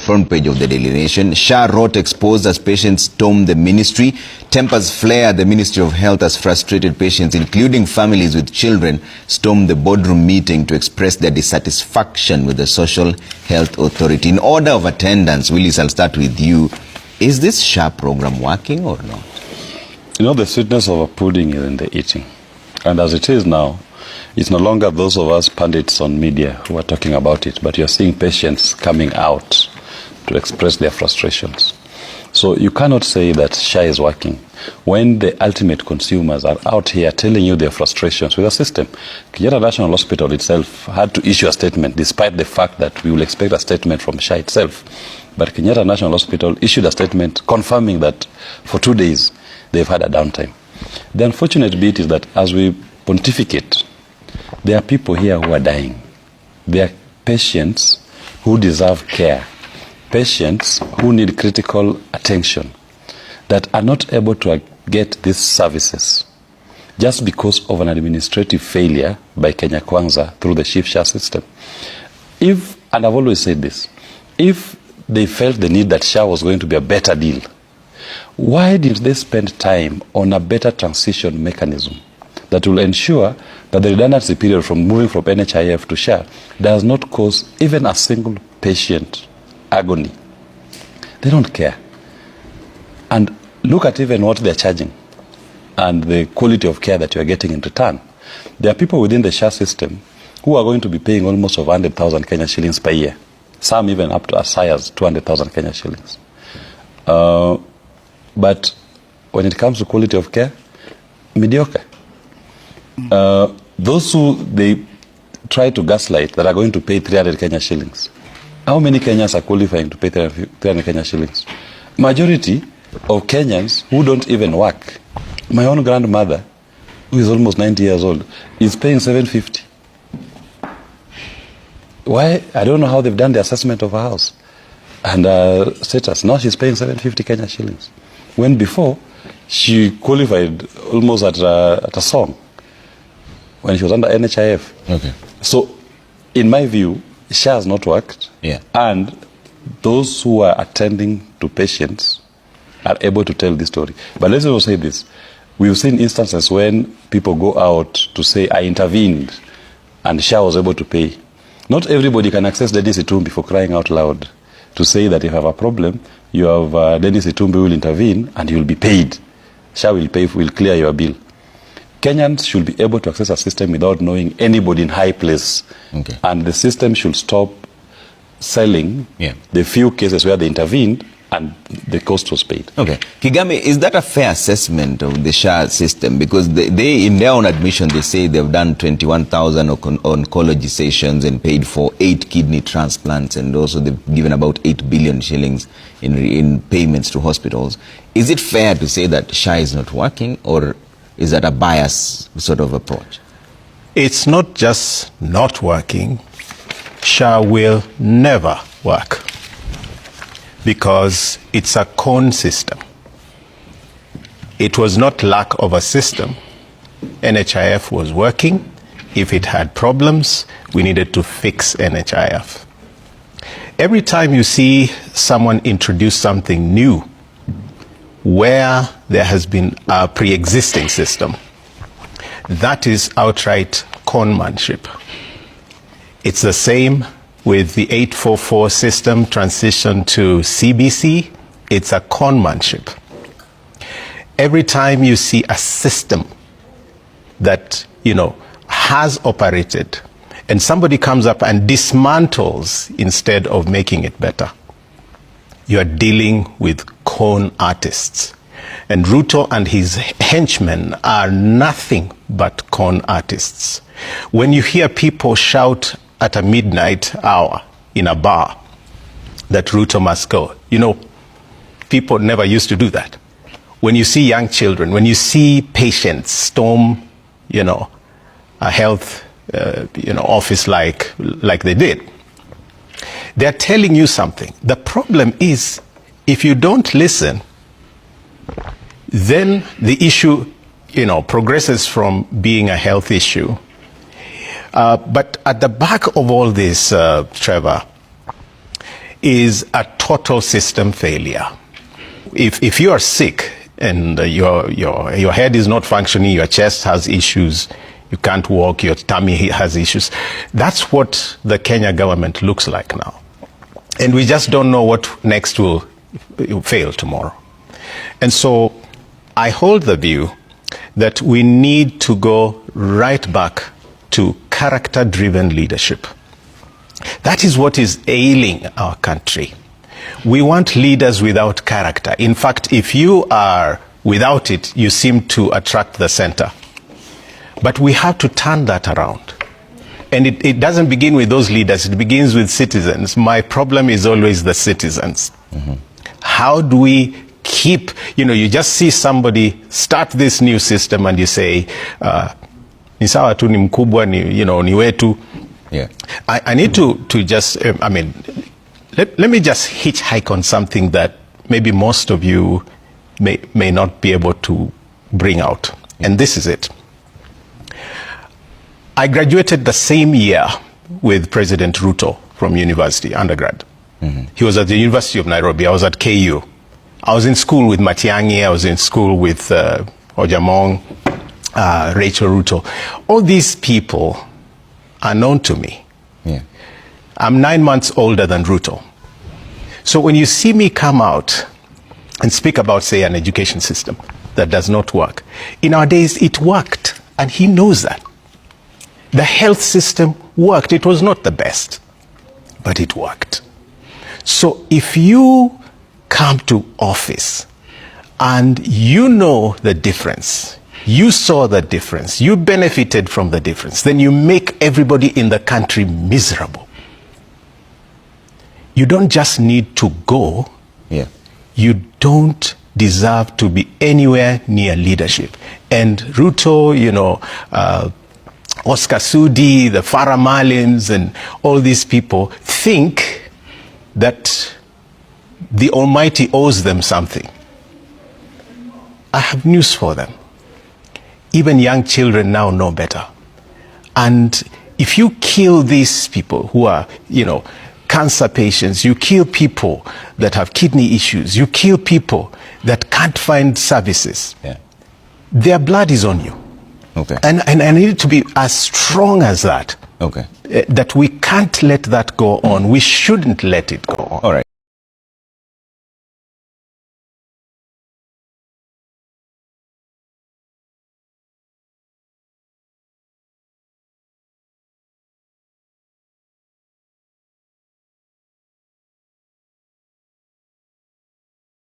front page of the Daily Nation. Shah rot exposed as patients storm the ministry. Tempers flare at the Ministry of Health as frustrated patients, including families with children, storm the boardroom meeting to express their dissatisfaction with the Social Health Authority. In order of attendance, Willis, I'll start with you. Is this Shah program working or not? You know, the sweetness of a pudding is in the eating. And as it is now, it's no longer those of us pundits on media who are talking about it, but you're seeing patients coming out to express their frustrations. So you cannot say that Shah is working when the ultimate consumers are out here telling you their frustrations with the system. Kenyatta National Hospital itself had to issue a statement, despite the fact that we will expect a statement from Shah itself. But Kenyatta National Hospital issued a statement confirming that for 2 days they've had a downtime. The unfortunate bit is that as we pontificate, there are people here who are dying. There are patients who deserve care, patients who need critical attention, that are not able to get these services just because of an administrative failure by Kenya Kwanza through the Shif system. If, and I've always said this, if they felt the need that Shah was going to be a better deal, why did they spend time on a better transition mechanism that will ensure that the redundancy period from moving from NHIF to Shah does not cause even a single patient agony? They don't care. And look at even what they're charging and the quality of care that you're getting in return. There are people within the Shah system who are going to be paying almost 100,000 Kenya shillings per year. Some even up to as high as 200,000 Kenya shillings. But when it comes to quality of care, mediocre. Those who they try to gaslight that are going to pay 300 Kenya shillings, how many Kenyans are qualifying to pay 300 Kenya shillings? Majority of Kenyans who don't even work. My own grandmother, who is almost 90 years old, is paying 750. Why? I don't know how they've done the assessment of her house and status. Now she's paying 750 Kenya shillings. When before, she qualified almost at a song when she was under NHIF. Okay. So, in my view, Shah has not worked. Yeah. And those who are attending to patients are able to tell this story. But let's also say this. We've seen instances when people go out to say, I intervened, and Shah was able to pay. Not everybody can access Dennis Itumbi, for crying out loud, to say that if you have a problem, you have Dennis Itumbi will intervene and you'll be paid. Shah will pay, will clear your bill. Kenyans should be able to access a system without knowing anybody in high place. Okay. And the system should stop selling the few cases where they intervened and the cost was paid. Okay. Kigame, is that a fair assessment of the Shah system? Because they in their own admission, they say they've done 21,000 oncology sessions and paid for 8 kidney transplants, and also they've given about 8 billion shillings in payments to hospitals. Is it fair to say that Shah is not working, or is that a bias sort of approach? It's not just not working. Shah will never work, because it's a cone system. It was not lack of a system. NHIF was working. If it had problems, we needed to fix NHIF. Every time you see someone introduce something new where there has been a pre-existing system, that is outright conmanship. It's the same with the 844 system transition to CBC. It's a conmanship. Every time you see a system that, has operated and somebody comes up and dismantles instead of making it better, you are dealing with con artists. And Ruto and his henchmen are nothing but con artists. When you hear people shout at a midnight hour in a bar that Ruto must go, people never used to do that. When you see young children, when you see patients storm, a health, office like they did, they're telling you something. The problem is, if you don't listen, then the issue, progresses from being a health issue. But at the back of all this, Trevor, is a total system failure. If you are sick and your head is not functioning, your chest has issues, you can't walk, your tummy has issues, that's what the Kenya government looks like now. And we just don't know what next will fail tomorrow. And so I hold the view that we need to go right back to character-driven leadership. That is what is ailing our country. We want leaders without character. In fact, if you are without it, you seem to attract the center. But we have to turn that around. And it doesn't begin with those leaders, it begins with citizens. My problem is always the citizens. Mm-hmm. How do we keep, you just see somebody start this new system and you say, ni sawa tu, ni mkubwa, ni wetu. Yeah. I need to just, let me just hitchhike on something that maybe most of you may not be able to bring out. And this is it. I graduated the same year with President Ruto from university, undergrad. Mm-hmm. He was at the University of Nairobi. I was at KU. I was in school with Matiang'i. I was in school with Ojamong, Rachel Ruto. All these people are known to me. Yeah. I'm 9 months older than Ruto. So when you see me come out and speak about, say, an education system that does not work, in our days it worked, and he knows that. The health system worked. It was not the best, but it worked. So if you come to office and you know the difference, you saw the difference, you benefited from the difference, then you make everybody in the country miserable. You don't just need to go. Yeah. You don't deserve to be anywhere near leadership. And Ruto, Oscar Sudi, the Farah Malims, and all these people think that the Almighty owes them something. I have news for them. Even young children now know better. And if you kill these people who are, cancer patients, you kill people that have kidney issues, you kill people that can't find services, yeah, their blood is on you. Okay. And I need to be as strong as that. Okay. That we can't let that go on. We shouldn't let it go on. All right.